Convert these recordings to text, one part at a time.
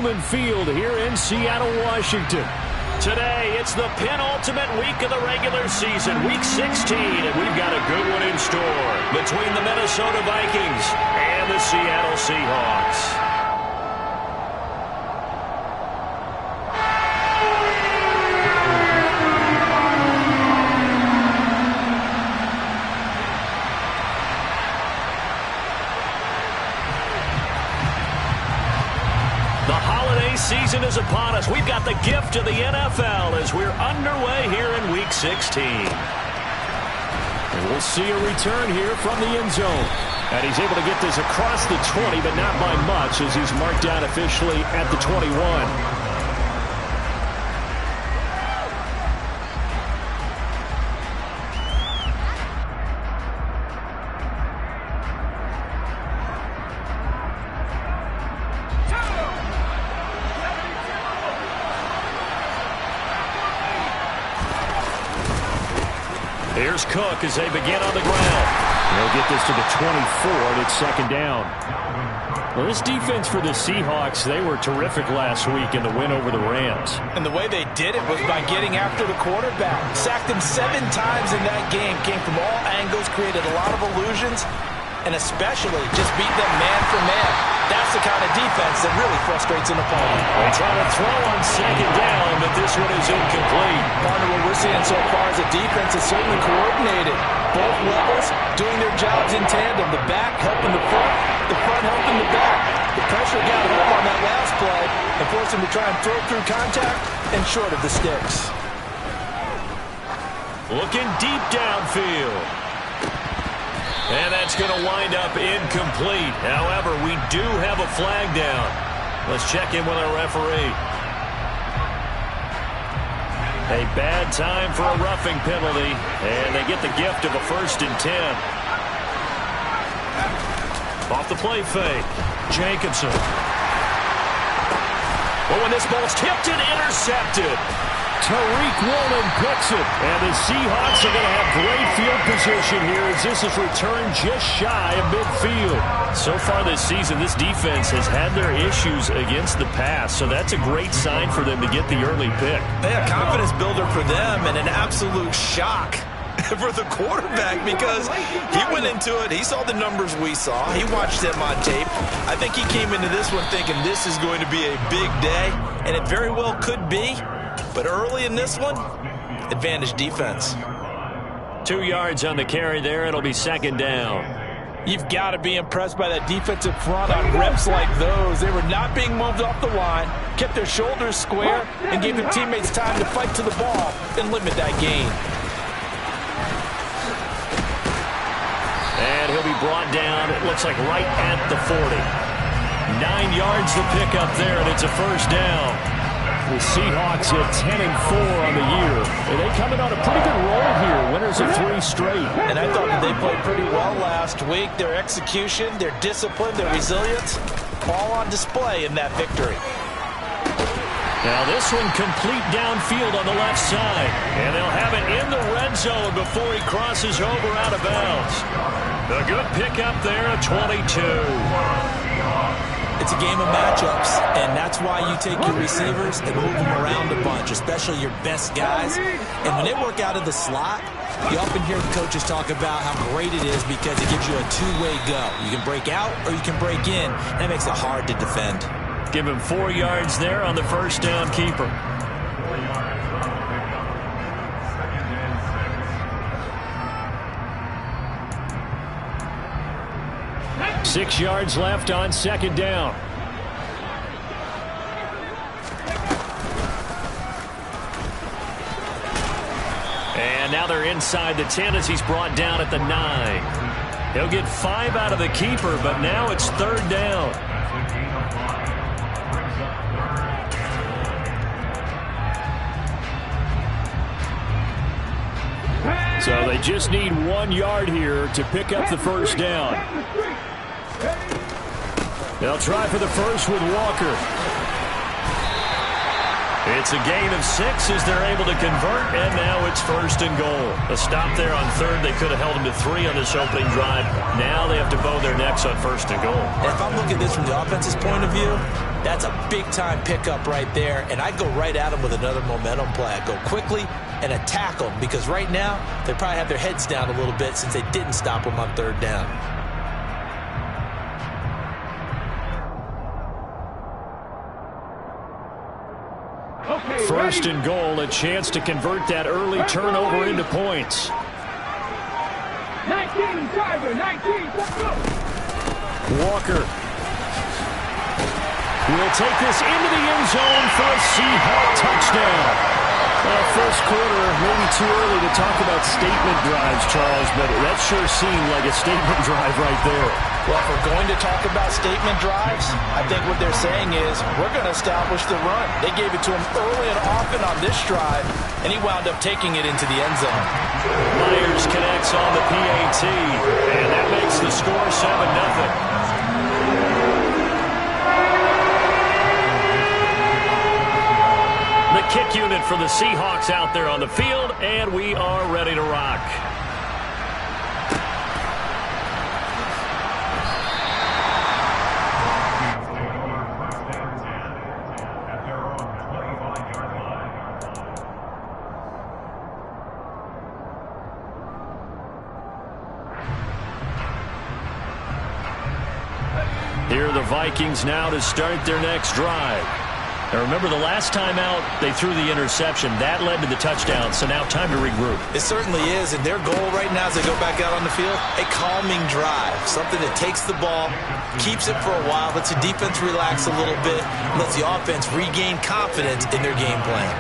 Field here in Seattle, Washington. Today, it's the penultimate week of the regular season, week 16, and we've got a good one in store between the Minnesota Vikings and the Seattle Seahawks. Season is upon us. We've got the gift of the NFL as we're underway here in Week 16. And we'll see a return here from the end zone. And he's able to get this across the 20, but not by much as he's marked down officially at the 21. Here's Cook as they begin on the ground. They'll get this to the 24, and it's second down. Well, this defense for the Seahawks, they were terrific last week in the win over the Rams. And the way they did it was by getting after the quarterback. Sacked him 7 times in that game. Came from all angles, created a lot of illusions, and especially just beat them man for man. That's the kind of defense that really frustrates an opponent. They try to throw on second down, but this one is incomplete. Partner, what we're seeing so far is a defense is certainly coordinated. Both levels doing their jobs in tandem. The back helping the front helping the back. The pressure got home on that last play and forced him to try and throw through contact and short of the sticks. Looking deep downfield. And that's going to wind up incomplete. However, we do have a flag down. Let's check in with our referee. A bad time for a roughing penalty. And they get the gift of a 1st and 10. Off the play fake. Jacobson. Oh, and this ball's tipped and intercepted. Tariq Woolen picks it, and the Seahawks are going to have great field position here as this is returned just shy of midfield. So far this season, this defense has had their issues against the pass, so that's a great sign for them to get the early pick. A confidence builder for them and an absolute shock for the quarterback because he went into it. He saw the numbers we saw. He watched them on tape. I think he came into this one thinking this is going to be a big day, and it very well could be. But early in this one, advantage defense. 2 yards on the carry there. It'll be second down. You've got to be impressed by that defensive front on reps like those. They were not being moved off the line, kept their shoulders square, and gave their teammates time to fight to the ball and limit that gain. And he'll be brought down, it looks like right at the 40. 9 yards to pick up there, and it's a first down. The Seahawks at 10-4 on the year. And they coming on a pretty good roll here. Winners of 3 straight. And I thought that they played pretty well last week. Their execution, their discipline, their resilience, all on display in that victory. Now this one complete downfield on the left side. And they'll have it in the red zone before he crosses over out of bounds. A good pickup there at 22. It's a game of matchups, and that's why you take your receivers and move them around a bunch, especially your best guys. And when they work out of the slot, you often hear the coaches talk about how great it is because it gives you a two-way go. You can break out or you can break in. That makes it hard to defend. Give him 4 yards there on the first down keeper. Six yards left on second down. And now they're inside the 10 as he's brought down at the 9. He'll get 5 out of the keeper, but now it's third down. So they just need 1 yard here to pick up the first down. They'll try for the first with Walker. It's a gain of 6 as they're able to convert, and now it's 1st and goal. A stop there on 3rd. They could have held them to 3 on this opening drive. Now they have to bow their necks on 1st and goal. And if I'm looking at this from the offense's point of view, that's a big-time pickup right there, and I'd go right at them with another momentum play. I'd go quickly and attack them, because right now they probably have their heads down a little bit since they didn't stop them on 3rd down. First and goal, a chance to convert that early turnover into points. 19, driver, 19, let's go. Walker will take this into the end zone for a Seahawk touchdown. Well, first quarter, maybe too early to talk about statement drives, Charles, but that sure seemed like a statement drive right there. Well, if we're going to talk about statement drives, I think what they're saying is we're going to establish the run. They gave it to him early and often on this drive, and he wound up taking it into the end zone. Myers connects on the PAT, and that makes the score 7-0. The kick unit for the Seahawks out there on the field, and we are ready to rock. Here are the Vikings now to start their next drive. Now remember, the last time out, they threw the interception. That led to the touchdown, so now time to regroup. It certainly is, and their goal right now as they go back out on the field, a calming drive, something that takes the ball, keeps it for a while, lets the defense relax a little bit, and lets the offense regain confidence in their game plan.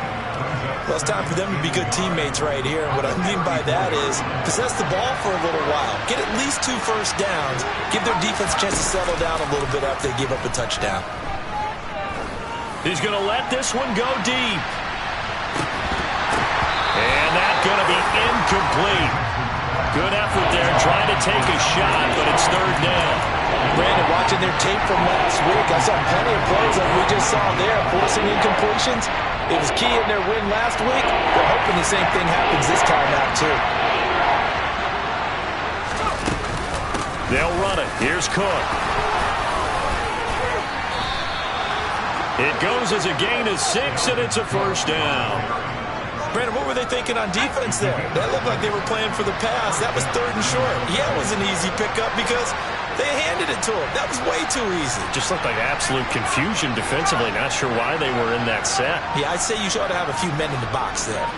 Well, it's time for them to be good teammates right here, and what I mean by that is possess the ball for a little while, get at least 2 first downs, give their defense a chance to settle down a little bit after they give up a touchdown. He's going to let this one go deep. And that's going to be incomplete. Good effort there, trying to take a shot, but it's 3rd down. Brandon, watching their tape from last week, I saw plenty of plays like we just saw there, forcing incompletions. It was key in their win last week. They're hoping the same thing happens this time out, too. They'll run it. Here's Cook. It goes as a gain of 6, and it's a 1st down. Brandon, what were they thinking on defense there? That looked like they were playing for the pass. That was 3rd and short. Yeah, it was an easy pickup because they handed it to him. That was way too easy. Just looked like absolute confusion defensively. Not sure why they were in that set. Yeah, I'd say you ought to have a few men in the box there.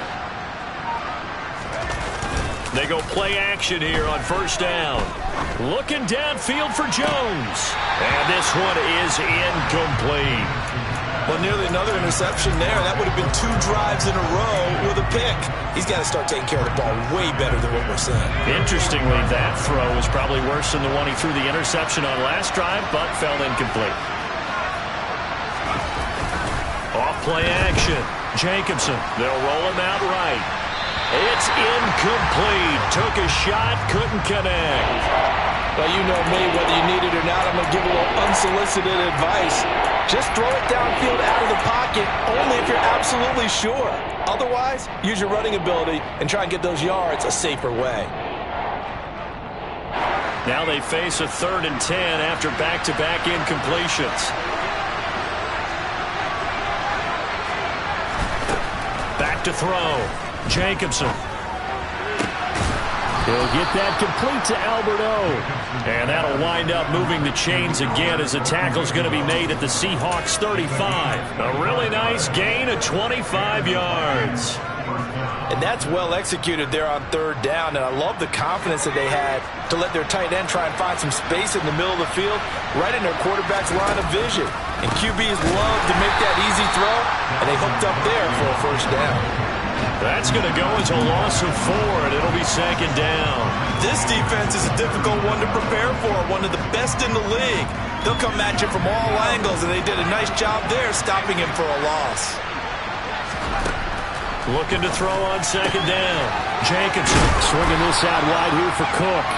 They go play action here on 1st down. Looking downfield for Jones. And this one is incomplete. Well, nearly another interception there. That would have been 2 drives in a row with a pick. He's got to start taking care of the ball way better than what we're seeing. Interestingly, that throw was probably worse than the one he threw the interception on last drive, but fell incomplete. Off play action. Jacobson. They'll roll him out right. It's incomplete. Took a shot, couldn't connect. Well, you know me, whether you need it or not, I'm going to give a little unsolicited advice. Just throw it downfield out of the pocket, only if you're absolutely sure. Otherwise, use your running ability and try and get those yards a safer way. Now they face a 3rd and 10 after back-to-back incompletions. Back to throw. Jacobson. He'll get that complete to Alberto. And that'll wind up moving the chains again as a tackle's going to be made at the Seahawks 35. A really nice gain of 25 yards. And that's well executed there on 3rd down. And I love the confidence that they had to let their tight end try and find some space in the middle of the field, right in their quarterback's line of vision. And QBs love to make that easy throw, and they hooked up there for a 1st down. That's going to go as a loss of 4, and it'll be 2nd down. This defense is a difficult one to prepare for, one of the best in the league. They'll come at you from all angles, and they did a nice job there stopping him for a loss. Looking to throw on 2nd down. Jacobson swinging this out wide here for Cook.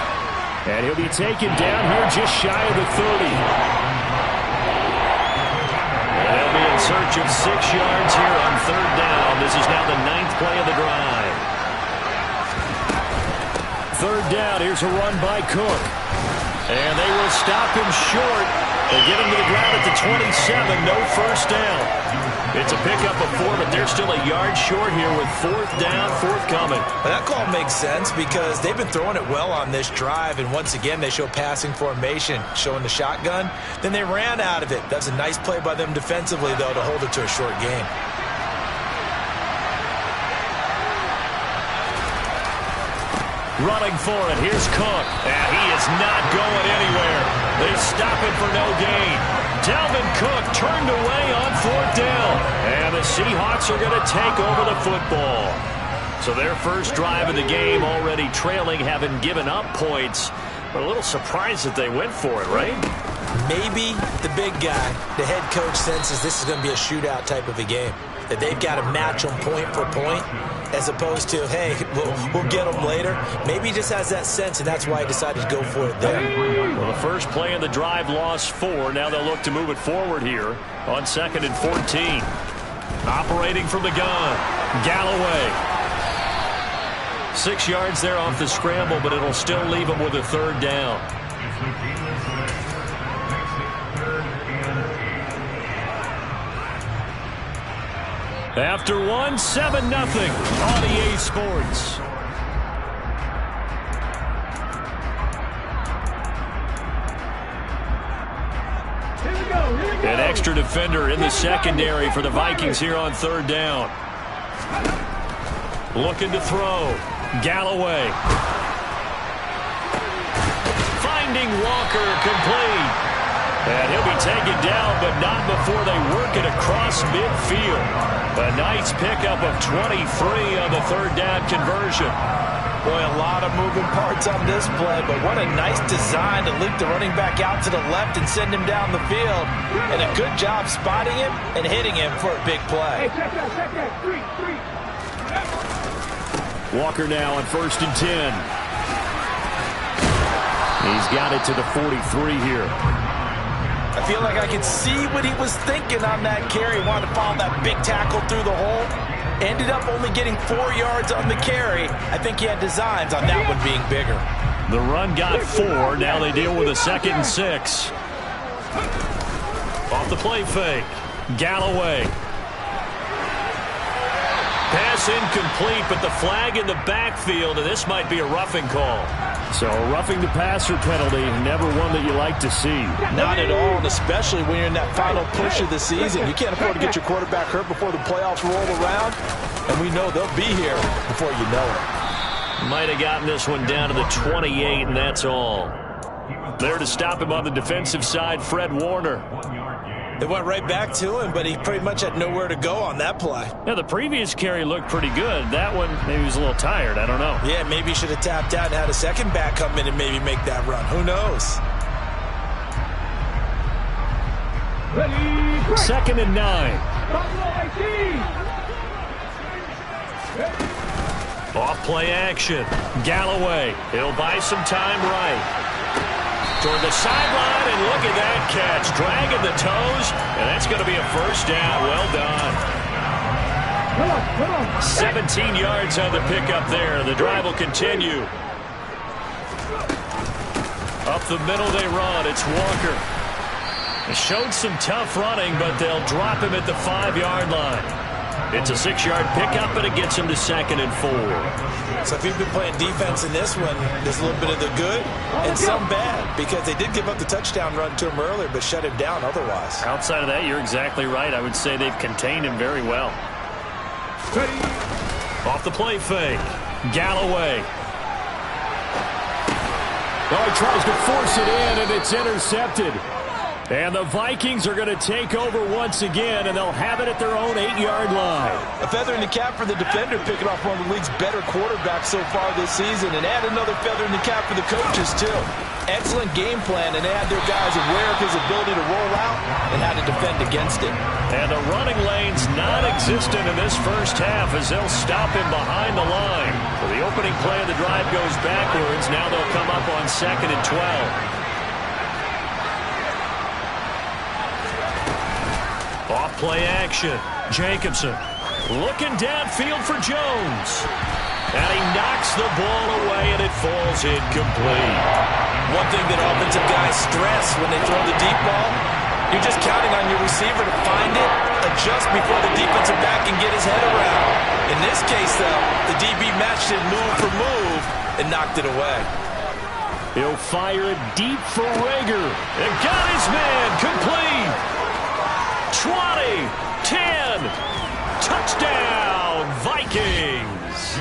And he'll be taken down here just shy of the 30. And he'll be search of 6 yards here on 3rd down. This is now the 9th play of the drive. 3rd down. Here's a run by Cook. And they will stop him short. They get him to the ground at the 27. No first down. It's a pickup of 4, but they're still a yard short here with 4th down, forthcoming. That call makes sense because they've been throwing it well on this drive, and once again they show passing formation, showing the shotgun. Then they ran out of it. That's a nice play by them defensively, though, to hold it to a short game. Running for it. Here's Cook. And he is not going anywhere. They stop it for no gain. Dalvin Cook turned away on 4th down. And the Seahawks are going to take over the football. So their first drive of the game already trailing, having given up points. But a little surprised that they went for it, right? Maybe the big guy, the head coach, senses this is going to be a shootout type of a game. That they've got to match them point for point, as opposed to, hey, we'll get them later. Maybe he just has that sense, and that's why he decided to go for it there. Well, the first play of the drive lost 4. Now they'll look to move it forward here on 2nd and 14. Operating from the gun, Galloway. 6 yards there off the scramble, but it'll still leave them with a 3rd down. After 1, 7-0 on EA Sports. An extra defender in the secondary for the Vikings here on 3rd down. Looking to throw. Galloway. Finding Walker, complete. And he'll be taken down, but not before they work it across midfield. A nice pickup of 23 on the 3rd down conversion. Boy, a lot of moving parts on this play, but what a nice design to leak the running back out to the left and send him down the field. And a good job spotting him and hitting him for a big play. Hey, check that. Three. Walker now on 1st and 10. He's got it to the 43 here. I feel like I could see what he was thinking on that carry. He wanted to follow that big tackle through the hole. Ended up only getting 4 yards on the carry. I think he had designs on that one being bigger. The run got 4. Now they deal with a 2nd and 6. Off the play fake. Galloway. Pass incomplete, but the flag in the backfield, and this might be a roughing call. So a roughing the passer penalty, never one that you like to see. Not at all, and especially when you're in that final push of the season. You can't afford to get your quarterback hurt before the playoffs roll around, and we know they'll be here before you know it. Might have gotten this one down to the 28, and that's all. There to stop him on the defensive side, Fred Warner. They went right back to him, but he pretty much had nowhere to go on that play. Yeah, the previous carry looked pretty good. That one, maybe he was a little tired. I don't know. Yeah, maybe he should have tapped out and had a second back come in and maybe make that run. Who knows? Ready, 2nd and 9. Off play action. Galloway. He'll buy some time right. Toward the sideline, and look at that catch. Dragging the toes, and that's going to be a 1st down. Well done. 17 yards on the pickup there. The drive will continue. Up the middle they run. It's Walker. He showed some tough running, but they'll drop him at the 5-yard line. It's a 6-yard pickup, and it gets him to 2nd and 4. So if you've been playing defense in this one, there's a little bit of the good and some bad, because they did give up the touchdown run to him earlier, but shut him down otherwise. Outside of that, you're exactly right. I would say they've contained him very well. Off the play fake. Galloway. Oh, he tries to force it in, and it's intercepted. And the Vikings are going to take over once again, and they'll have it at their own 8-yard line. A feather in the cap for the defender, picking off one of the league's better quarterbacks so far this season, and add another feather in the cap for the coaches, too. Excellent game plan, and they had their guys aware of his ability to roll out and how to defend against it. And the running lane's non-existent in this first half as they'll stop him behind the line. So the opening play of the drive goes backwards. Now they'll come up on 2nd and 12. Off Play action. Jacobson looking downfield for Jones. And he knocks the ball away, and it falls incomplete. One thing that offensive guys stress when they throw the deep ball, you're just counting on your receiver to find it, adjust before the defensive back can get his head around. In this case, though, the DB matched it move for move and knocked it away. He'll fire it deep for Rager. And got his man complete. 20, 10, touchdown, Vikings.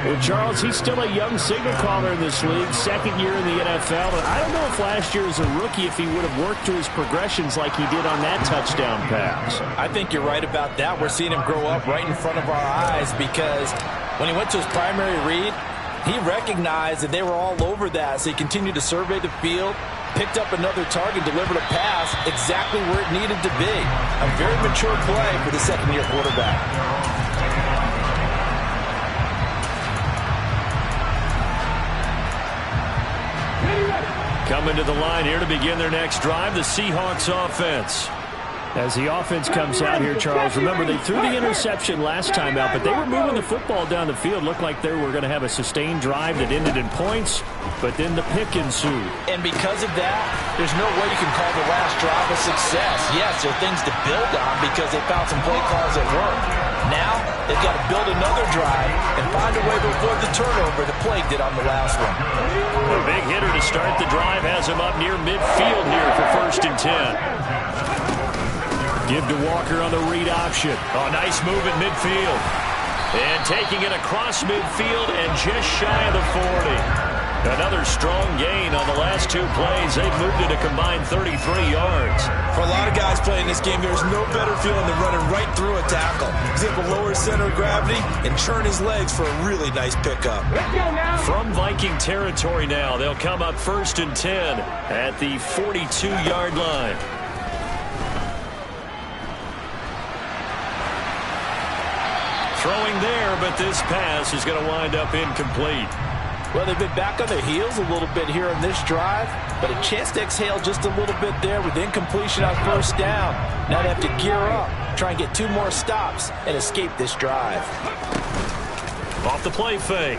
Well, Charles, he's still a young signal caller in this league, second year in the NFL. But I don't know if last year as a rookie, if he would have worked through his progressions like he did on that touchdown pass. I think you're right about that. We're seeing him grow up right in front of our eyes because when he went to his primary read, he recognized that they were all over that, so he continued to survey the field, picked up another target, delivered a pass exactly where it needed to be. A very mature play for the second-year quarterback. Coming to the line here to begin their next drive, the Seahawks offense. As the offense comes out here, Charles, remember they threw the interception last time out, but they were moving the football down the field. Looked like they were going to have a sustained drive that ended in points, but then the pick ensued. And because of that, there's no way you can call the last drive a success. Yes, there are things to build on because they found some play calls that work. Now, they've got to build another drive and find a way to avoid the turnover that plagued it on the last one. A big hitter to start the drive has him up near midfield here for 1st and 10. Give to Walker on the read option. Oh, nice move in midfield. And taking it across midfield and just shy of the 40. Another strong gain on the last two plays. They've moved it a combined 33 yards. For a lot of guys playing this game, there's no better feeling than running right through a tackle. He's able to lower his center of gravity and churn his legs for a really nice pickup. From Viking territory now, they'll come up 1st and 10 at the 42-yard line. Throwing there, but this pass is going to wind up incomplete. Well, they've been back on their heels a little bit here in this drive, but a chance to exhale just a little bit there with incompletion on 1st down. Now they have to gear up, try and get 2 more stops, and escape this drive. Off the play fake.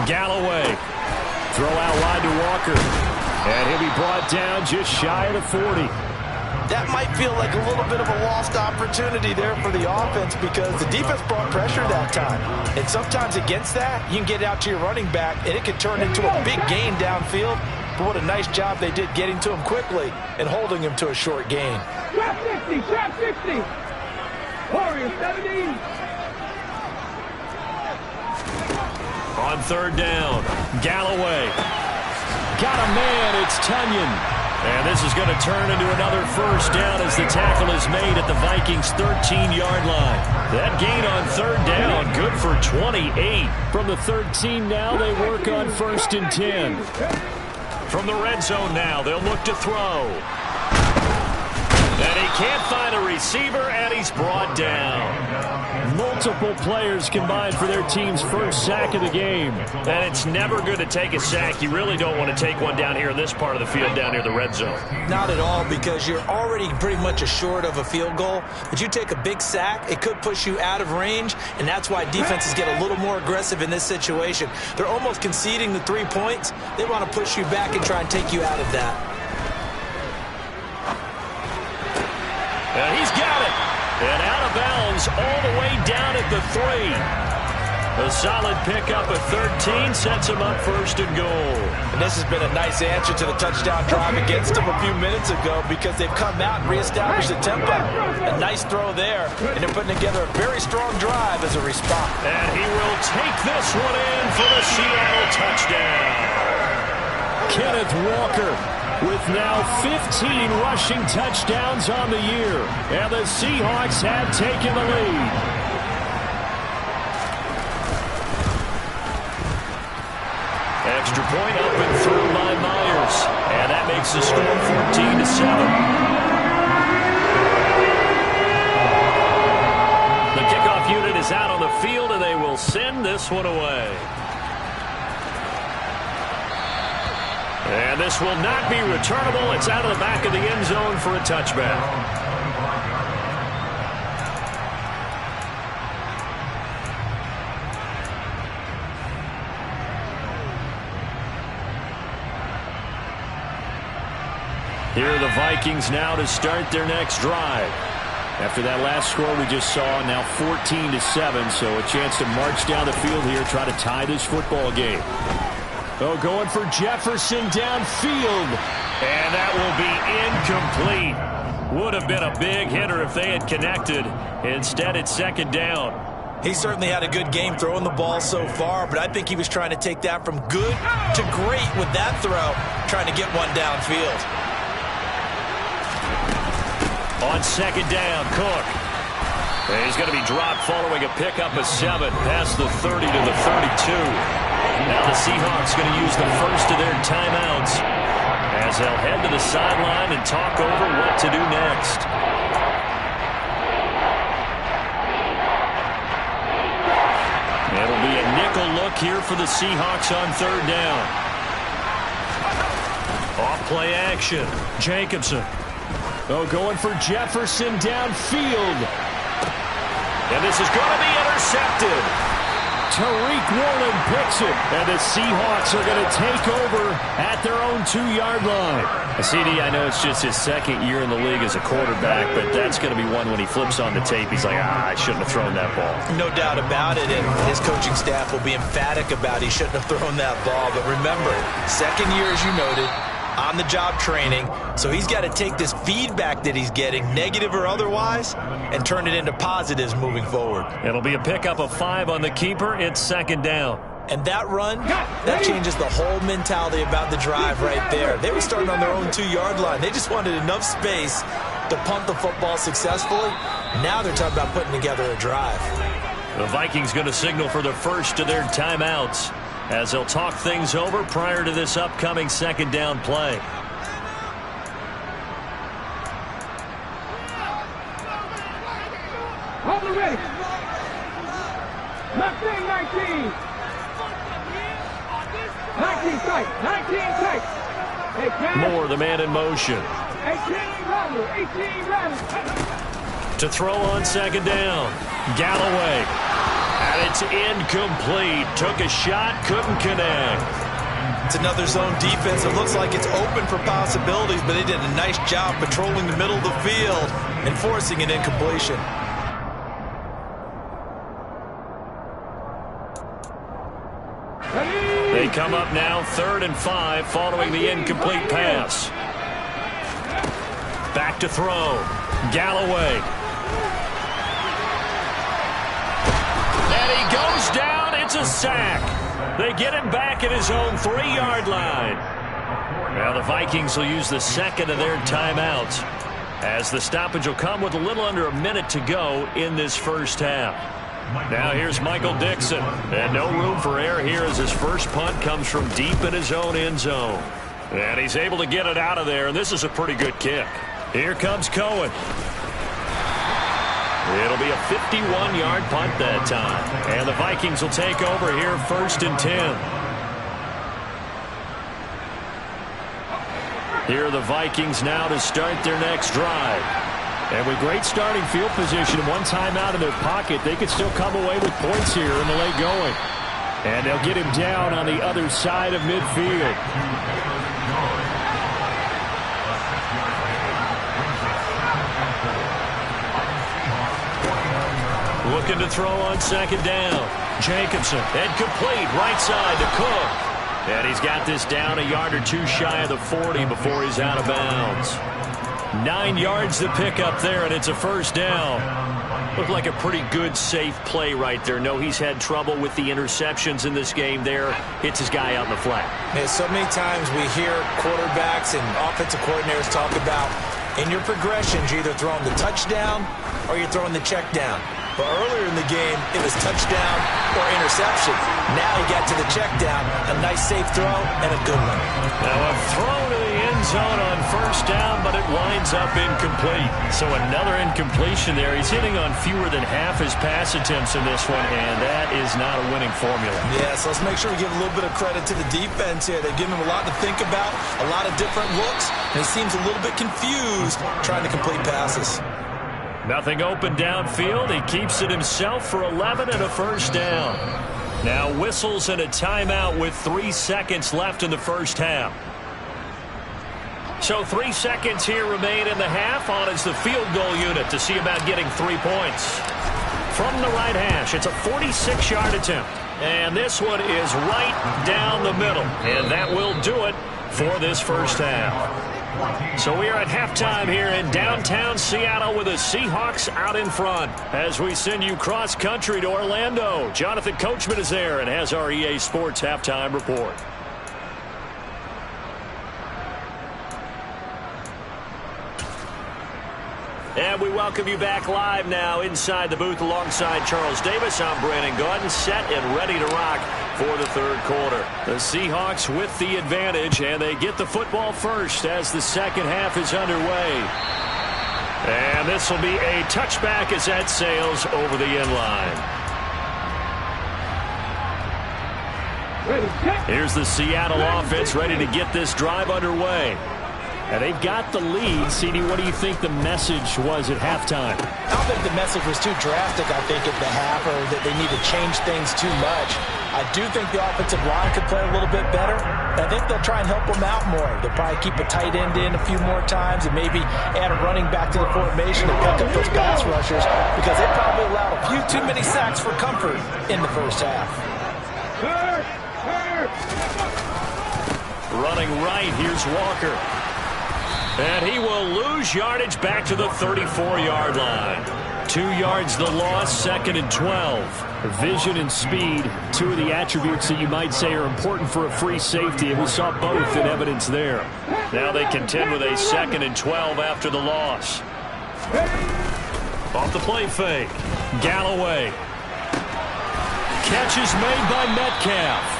Galloway. Throw out wide to Walker. And he'll be brought down just shy of the 40. That might feel like a little bit of a lost opportunity there for the offense because the defense brought pressure that time. And sometimes against that, you can get out to your running back, and it can turn into a big gain downfield. But what a nice job they did getting to him quickly and holding him to a short gain. Trap 60, trap 60. Warriors 17. On 3rd down, Galloway. Got a man, it's Tunyon. And this is going to turn into another 1st down as the tackle is made at the Vikings' 13-yard line. That gain on 3rd down, good for 28. From the 13 now, they work on 1st and 10. From the red zone now, they'll look to throw. And he can't find a receiver, and he's brought down. Multiple players combined for their team's 1st sack of the game. And it's never good to take a sack. You really don't want to take one down here in this part of the field, down near the red zone. Not at all, because you're already pretty much assured of a field goal. But you take a big sack, it could push you out of range, and that's why defenses get a little more aggressive in this situation. They're almost conceding the 3 points. They want to push you back and try and take you out of that. And he's got it. And out of bounds all the way down at the 3. A solid pickup of 13 sets him up 1st and goal. And this has been a nice answer to the touchdown drive against them a few minutes ago because they've come out and reestablished the tempo. A nice throw there, and they're putting together a very strong drive as a response. And he will take this one in for the Seattle touchdown. Kenneth Walker with now 15 rushing touchdowns on the year. And the Seahawks have taken the lead. Extra point up and through by Myers. And that makes the score 14-7. The kickoff unit is out on the field, and they will send this one away. And this will not be returnable. It's out of the back of the end zone for a touchback. Here are the Vikings now to start their next drive. After that last score we just saw, now 14-7, so a chance to march down the field here, try to tie this football game. Oh, going for Jefferson downfield, and that will be incomplete. Would have been a big hitter if they had connected. Instead, it's second down. He certainly had a good game throwing the ball so far, but I think he was trying to take that from good to great with that throw, trying to get one downfield. On second down, Cook. And he's going to be dropped following a pickup of 7 past the 30 to the 32. Now the Seahawks going to use the first of their timeouts as they'll head to the sideline and talk over what to do next. It'll be a nickel look here for the Seahawks on third down. Off play action. Jacobson. Oh, going for Jefferson downfield. And this is going to be intercepted. Tariq Woolen picks it. And the Seahawks are going to take over at their own 2-yard line. CD, I know it's just his second year in the league as a quarterback, but that's going to be one when he flips on the tape. He's like, I shouldn't have thrown that ball. No doubt about it, and his coaching staff will be emphatic about he shouldn't have thrown that ball. But remember, second year, as you noted, on-the-job training, so he's got to take this feedback that he's getting, negative or otherwise, and turn it into positives moving forward. It'll be a pickup of 5 on the keeper. It's second down. And that run, that changes the whole mentality about the drive right there. They were starting on their own 2-yard line. They just wanted enough space to punt the football successfully. Now they're talking about putting together a drive. The Vikings going to signal for the first of their timeouts as they'll talk things over prior to this upcoming second down play. Hold it ready. Left wing 19. 19 tight. 19 tight. Hey, Moore, the man in motion. 18 rattle. 18 rattle. To throw on second down. Galloway. And it's incomplete. Took a shot, couldn't connect. It's another zone defense. It looks like it's open for possibilities, but they did a nice job patrolling the middle of the field and forcing an incompletion. They come up now 3rd and 5 following the incomplete pass. Back to throw. Galloway. And he goes down. It's a sack. They get him back at his own 3-yard line. Now the Vikings will use the second of their timeouts as the stoppage will come with a little under a minute to go in this first half. Now here's Michael Dixon. And no room for error here as his first punt comes from deep in his own end zone. And he's able to get it out of there, and this is a pretty good kick. Here comes Cohen. It'll be a 51-yard punt that time. And the Vikings will take over here 1st and 10. Here are the Vikings now to start their next drive. And with great starting field position and one timeout in their pocket, they could still come away with points here in the late going. And they'll get him down on the other side of midfield. Looking to throw on second down. Jacobson, and complete, right side to Cook. And he's got this down a yard or two shy of the 40 before he's out of bounds. 9 yards to pick up there, and it's a first down. Looked like a pretty good, safe play right there. No, he's had trouble with the interceptions in this game there. Hits his guy out in the flat. Man, so many times we hear quarterbacks and offensive coordinators talk about in your progressions, you're either throwing the touchdown or you're throwing the check down. But earlier in the game, it was touchdown or interception. Now he got to the check down. A nice safe throw and a good one. Now a throw to the end end zone on first down, but it winds up incomplete. So another incompletion there. He's hitting on fewer than half his pass attempts in this one, and that is not a winning formula. Yeah, so let's make sure we give a little bit of credit to the defense here. They've given him a lot to think about, a lot of different looks, and he seems a little bit confused trying to complete passes. Nothing open downfield. He keeps it himself for 11 and a first down. Now whistles and a timeout with 3 seconds left in the first half. So 3 seconds here remain in the half. On is the field goal unit to see about getting 3 points. From the right hash, it's a 46-yard attempt. And this one is right down the middle. And that will do it for this first half. So we are at halftime here in downtown Seattle with the Seahawks out in front. As we send you cross-country to Orlando, Jonathan Coachman is there and has our EA Sports halftime report. And we welcome you back live now inside the booth alongside Charles Davis. I'm Brandon Gaudin, set and ready to rock for the third quarter. The Seahawks with the advantage, and they get the football first as the second half is underway. And this will be a touchback as that sails over the end line. Here's the Seattle offense ready to get this drive underway. And they've got the lead. CD, what do you think the message was at halftime? I don't think the message was too drastic, I think, at the half, or that they need to change things too much. I do think the offensive line could play a little bit better. I think they'll try and help them out more. They'll probably keep a tight end in a few more times and maybe add a running back to the formation to pick up those pass rushers, because they probably allowed a few too many sacks for comfort in the first half. Running right, here's Walker. And he will lose yardage back to the 34-yard line. 2 yards the loss, 2nd and 12. Vision and speed, two of the attributes that you might say are important for a free safety, and we saw both in evidence there. Now they contend with a 2nd and 12 after the loss. Off the play fake. Galloway. Catch is made by Metcalf.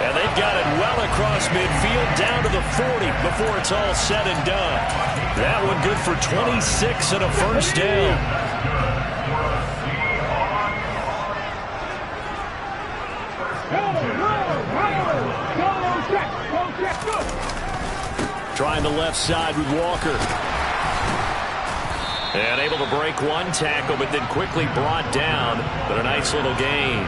And they've got it well across midfield, down to the 40 before it's all said and done. That one good for 26 and a first down. Trying the left side with Walker. And able to break one tackle, but then quickly brought down. But a nice little gain.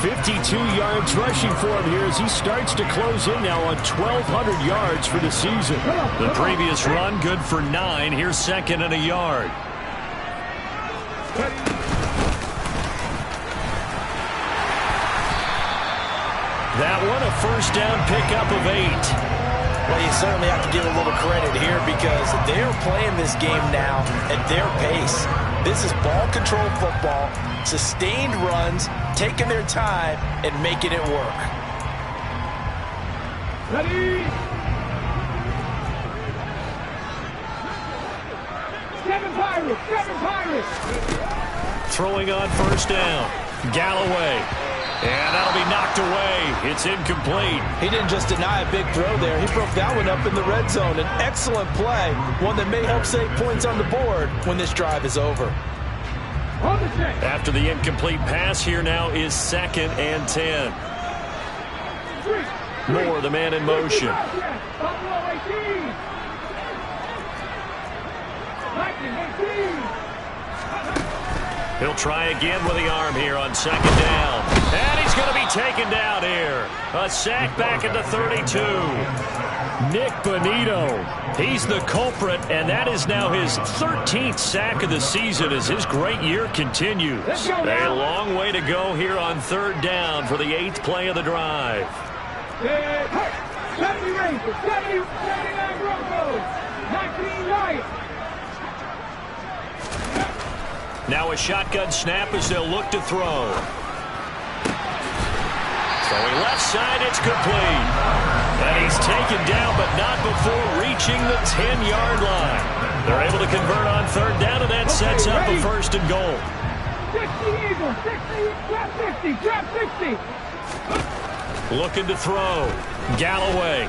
52 yards rushing for him here as he starts to close in now on 1,200 yards for the season. The previous run good for 9. Here's 2nd and a yard. That one a first down pickup of 8. Well, you certainly have to give a little credit here because they're playing this game now at their pace. This is ball control football, sustained runs, taking their time and making it work. Ready? 7 Pirates, 7 Pirates. Throwing on first down. Galloway. And that'll be knocked away. It's incomplete. He didn't just deny a big throw there. He broke that one up in the red zone. An excellent play, one that may help save points on the board when this drive is over. After the incomplete pass, here now is 2nd and 10. Moore, the man in motion. He'll try again with the arm here on 2nd down. And he's going to be taken down here. A sack back at the 32. Nick Bonito, he's the culprit, and that is now his 13th sack of the season as his great year continues. A long way to go here on 3rd down for the 8th play of the drive. 70 Rangers, 79 Broncos, 19 Lions. Now a shotgun snap as they'll look to throw. Throwing left side, it's complete. And he's taken down, but not before reaching the 10-yard line. They're able to convert on 3rd down, and that sets up a 1st and goal. 60 Eagles, 60, trap 50. Looking to throw. Galloway.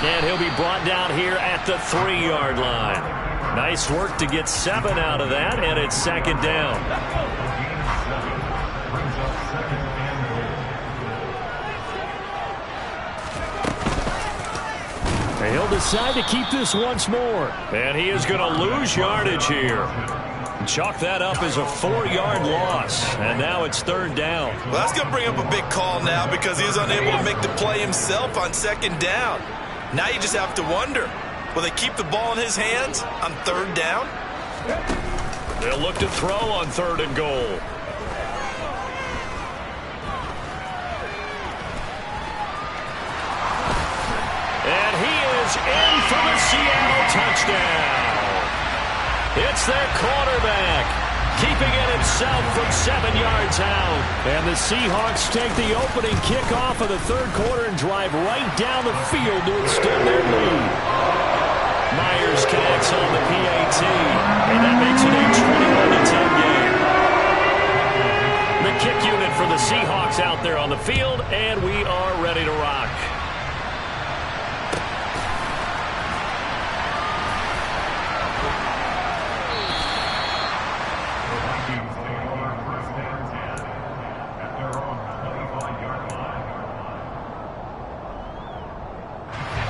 And he'll be brought down here at the 3-yard line. Nice work to get 7 out of that, and it's second down. And he'll decide to keep this once more. And he is going to lose yardage here. Chalk that up as a 4-yard loss. And now it's third down. Well, that's going to bring up a big call now because he was unable to make the play himself on second down. Now you just have to wonder, will they keep the ball in his hands on third down? They'll look to throw on 3rd and goal. And he is in for the Seattle touchdown. It's their quarterback, keeping it himself from 7 yards out. And the Seahawks take the opening kickoff of the third quarter and drive right down the field to extend their lead. Myers connects on the PAT, and that makes it a 21-10 game. The kick unit for the Seahawks out there on the field, and we are ready to rock.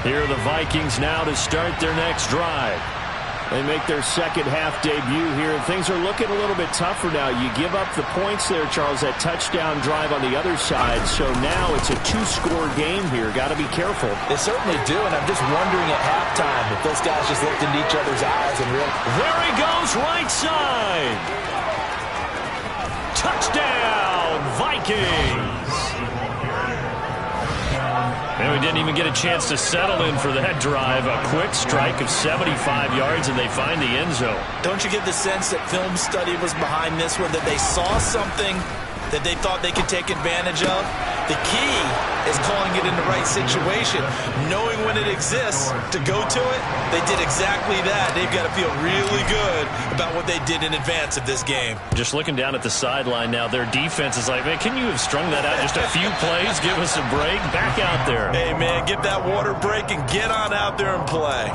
Here are the Vikings now to start their next drive. They make their second half debut here, and things are looking a little bit tougher now. You give up the points there, Charles, that touchdown drive on the other side, so now it's a 2-score game here. Got to be careful. They certainly do, and I'm just wondering at halftime if those guys just looked into each other's eyes and realized. There he goes, right side. Touchdown, Vikings. And we didn't even get a chance to settle in for that drive. A quick strike of 75 yards, and they find the end zone. Don't you get the sense that film study was behind this one, that they saw something that they thought they could take advantage of? The key is calling it in the right situation, knowing when it exists to go to it. They did exactly that. They've got to feel really good about what they did in advance of this game. Just looking down at the sideline now, their defense is like, man, can you have strung that out just a few plays? Give us a break. Back out there. Hey, man, give that water break and get on out there and play.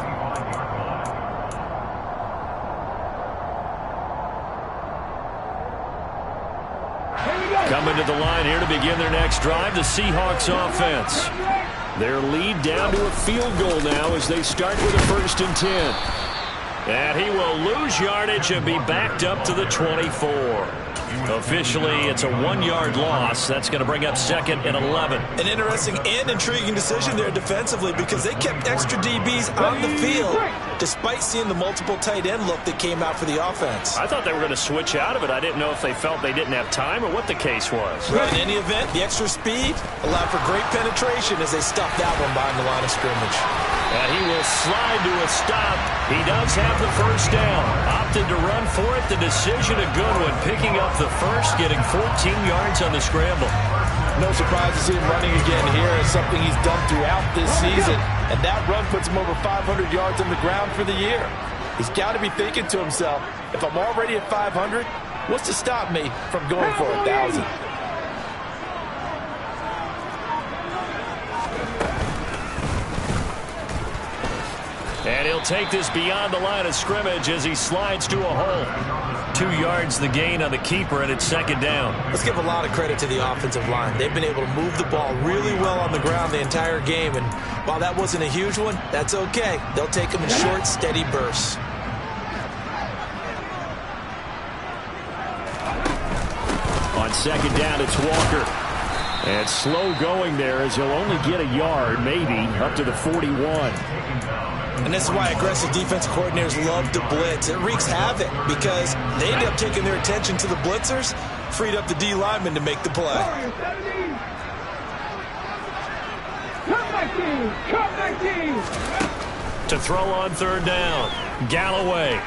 Coming to the line here to begin their next drive, the Seahawks offense. Their lead down to a field goal now as they start with a 1st and 10. And he will lose yardage and be backed up to the 24. Officially, it's a 1-yard loss. That's going to bring up 2nd and 11. An interesting and intriguing decision there defensively because they kept extra DBs on the field despite seeing the multiple tight end look that came out for the offense. I thought they were going to switch out of it. I didn't know if they felt they didn't have time or what the case was. Well, in any event, the extra speed allowed for great penetration as they stuffed that one behind the line of scrimmage. And he will slide to a stop. He does have the first down. Opted to run for it. The decision a good one. Picking up the first, getting 14 yards on the scramble. No surprise to see him running again here. It's something he's done throughout this season. And that run puts him over 500 yards on the ground for the year. He's got to be thinking to himself, if I'm already at 500, what's to stop me from going for 1,000? And he'll take this beyond the line of scrimmage as he slides to a hole. 2 yards the gain on the keeper, and it's 2nd down. Let's give a lot of credit to the offensive line. They've been able to move the ball really well on the ground the entire game, and while that wasn't a huge one, that's okay. They'll take them in short, steady bursts. On 2nd down, it's Walker. And slow going there as he'll only get a yard, maybe, up to the 41. And this is why aggressive defensive coordinators love to blitz. It wreaks havoc because they end up taking their attention to the blitzers, freed up the D lineman to make the play. To throw on 3rd down, Galloway.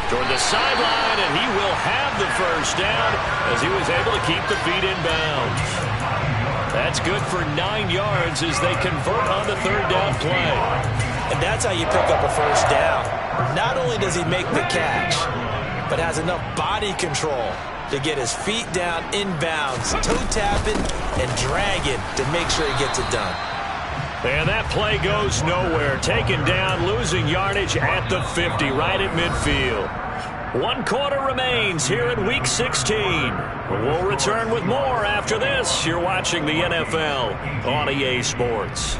Toward the sideline, and he will have the first down as he was able to keep the feet in bounds. That's good for 9 yards as they convert on the 3rd down play. And that's how you pick up a first down. Not only does he make the catch, but has enough body control to get his feet down in bounds, toe tapping and dragging to make sure he gets it done. And that play goes nowhere. Taken down, losing yardage at the 50, right at midfield. 1 quarter remains here in Week 16. We'll return with more after this. You're watching the NFL on EA Sports.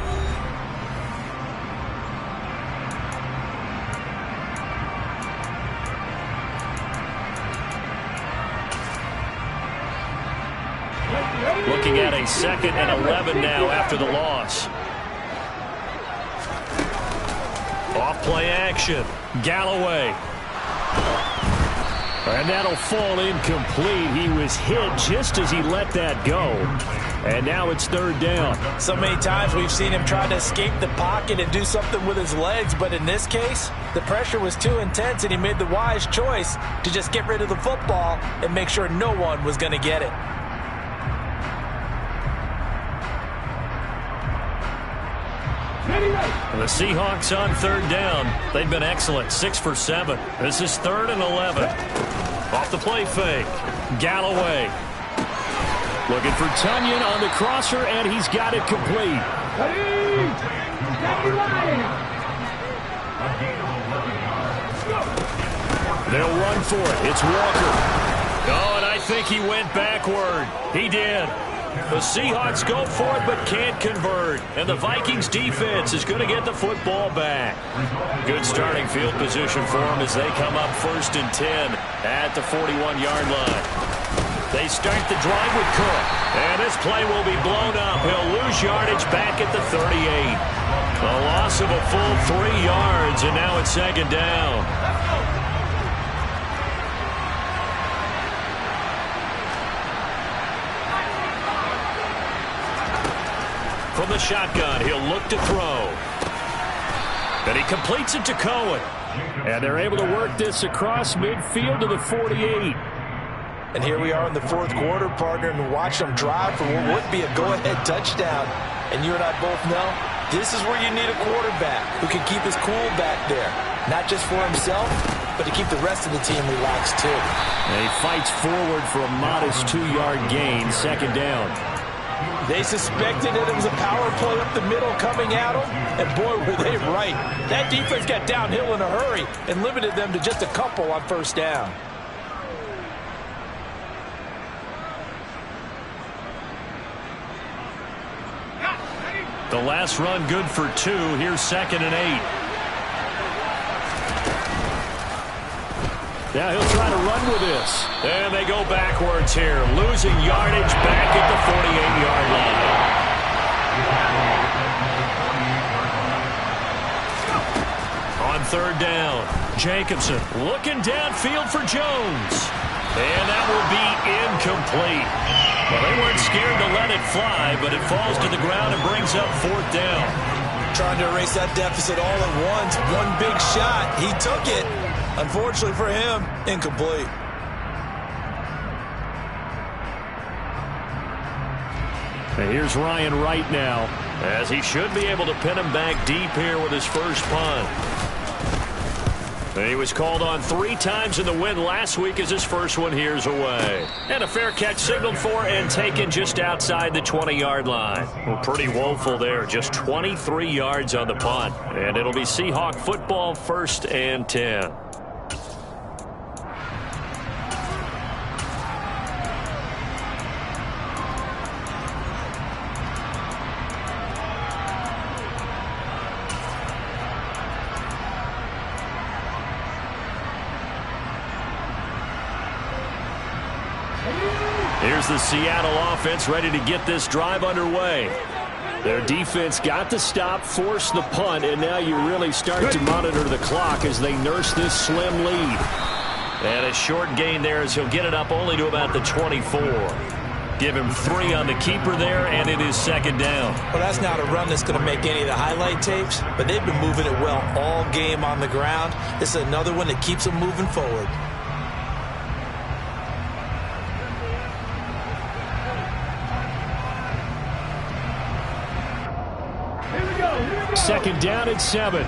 Looking at a 2nd and 11 now after the loss. Off play action. Galloway. And that'll fall incomplete. He was hit just as he let that go. And now it's 3rd down. So many times we've seen him try to escape the pocket and do something with his legs. But in this case, the pressure was too intense and he made the wise choice to just get rid of the football and make sure no one was going to get it. The Seahawks on 3rd down. They've been excellent. 6 for 7. This is 3rd and 11. Off the play fake. Galloway. Looking for Tunyon on the crosser, and he's got it complete. They'll run for it. It's Walker. Oh, and I think he went backward. He did. The Seahawks go for it but can't convert. And the Vikings defense is going to get the football back. Good starting field position for them as they come up 1st and 10 at the 41-yard line. They start the drive with Cook. And this play will be blown up. He'll lose yardage back at the 38. A loss of a full 3 yards, and now it's 2nd down. From the shotgun, he'll look to throw. And he completes it to Cohen. And they're able to work this across midfield to the 48. And here we are in the 4th quarter, partner, and watch them drive for what would be a go-ahead touchdown. And you and I both know this is where you need a quarterback who can keep his cool back there. Not just for himself, but to keep the rest of the team relaxed too. And he fights forward for a modest 2-yard gain, 2nd down. They suspected that it was a power play up the middle coming at them, and boy, were they right. That defense got downhill in a hurry and limited them to just a couple on 1st down. The last run good for 2. Here's 2nd and 8. Now he'll try to run with this. And they go backwards here. Losing yardage back at the 48-yard line. On 3rd down, Jacobson looking downfield for Jones. And that will be incomplete. Well, they weren't scared to let it fly, but it falls to the ground and brings up 4th down. Trying to erase that deficit all at once. One big shot. He took it. Unfortunately for him, incomplete. And here's Ryan Wright now, as he should be able to pin him back deep here with his first punt. And he was called on 3 times in the win last week as his first one here's away. And a fair catch signaled for and taken just outside the 20-yard line. Well, pretty woeful there, just 23 yards on the punt. And it'll be Seahawk football 1st and 10. Here's the Seattle offense ready to get this drive underway. Their defense got the stop, forced the punt, and now you really start to monitor the clock as they nurse this slim lead. And a short gain there as he'll get it up only to about the 24. Give him 3 on the keeper there, and it is 2nd down. Well, that's not a run that's going to make any of the highlight tapes, but they've been moving it well all game on the ground. This is another one that keeps them moving forward. Second down at 7.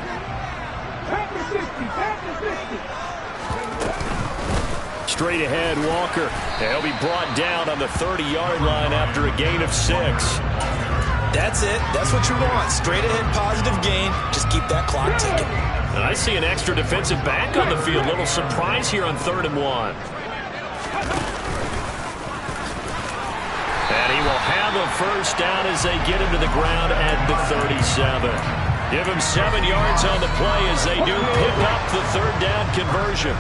Straight ahead, Walker. He'll be brought down on the 30-yard line after a gain of 6. That's it. That's what you want. Straight ahead positive gain. Just keep that clock ticking. And I see an extra defensive back on the field. Little surprise here on 3rd and 1. And he will have a first down as they get him to the ground at the 37. Give him 7 yards on the play as they do pick up the 3rd down conversion.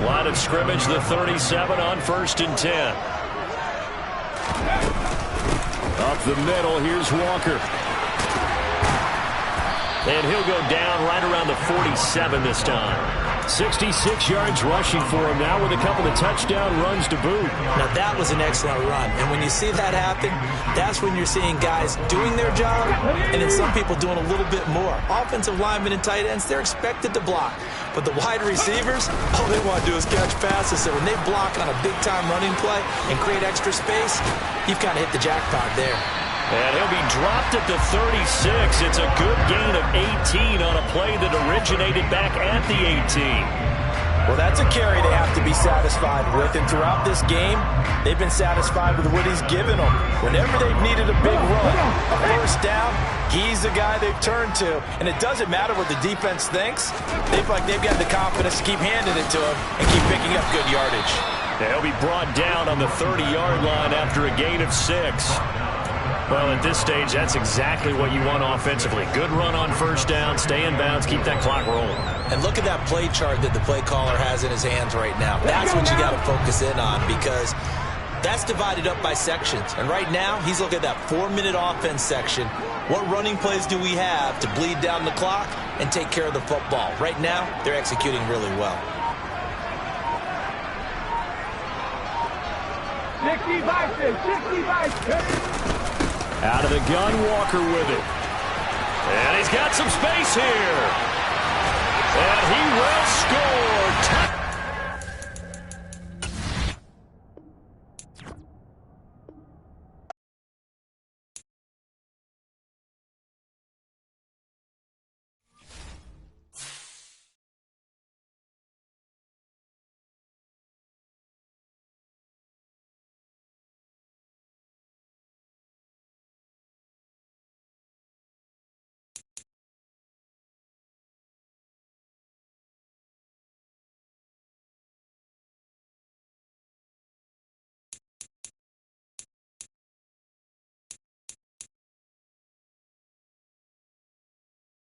Line of scrimmage, the 37 on 1st and 10. Up the middle, here's Walker. And he'll go down right around the 47 this time. 66 yards rushing for him now with a couple of touchdown runs to boot. Now that was an excellent run. And when you see that happen, that's when you're seeing guys doing their job and then some people doing a little bit more. Offensive linemen and tight ends, they're expected to block. But the wide receivers, all they want to do is catch passes. So when they block on a big-time running play and create extra space, you've kind of hit the jackpot there. And he'll be dropped at the 36. It's a good gain of 18 on a play that originated back at the 18. Well, that's a carry they have to be satisfied with. And throughout this game, they've been satisfied with what he's given them. Whenever they've needed a big run, a first down, he's the guy they've turned to. And it doesn't matter what the defense thinks. They've got the confidence to keep handing it to him and keep picking up good yardage. They'll be brought down on the 30-yard line after a gain of 6. Well, at this stage, that's exactly what you want offensively. Good run on first down, stay in bounds, keep that clock rolling. And look at that play chart that the play caller has in his hands right now. That's what you got to focus in on because that's divided up by sections. And right now, he's looking at that 4-minute offense section. What running plays do we have to bleed down the clock and take care of the football? Right now, they're executing really well. 65. Out of the gun, Walker with it. And he's got some space here. And he will score.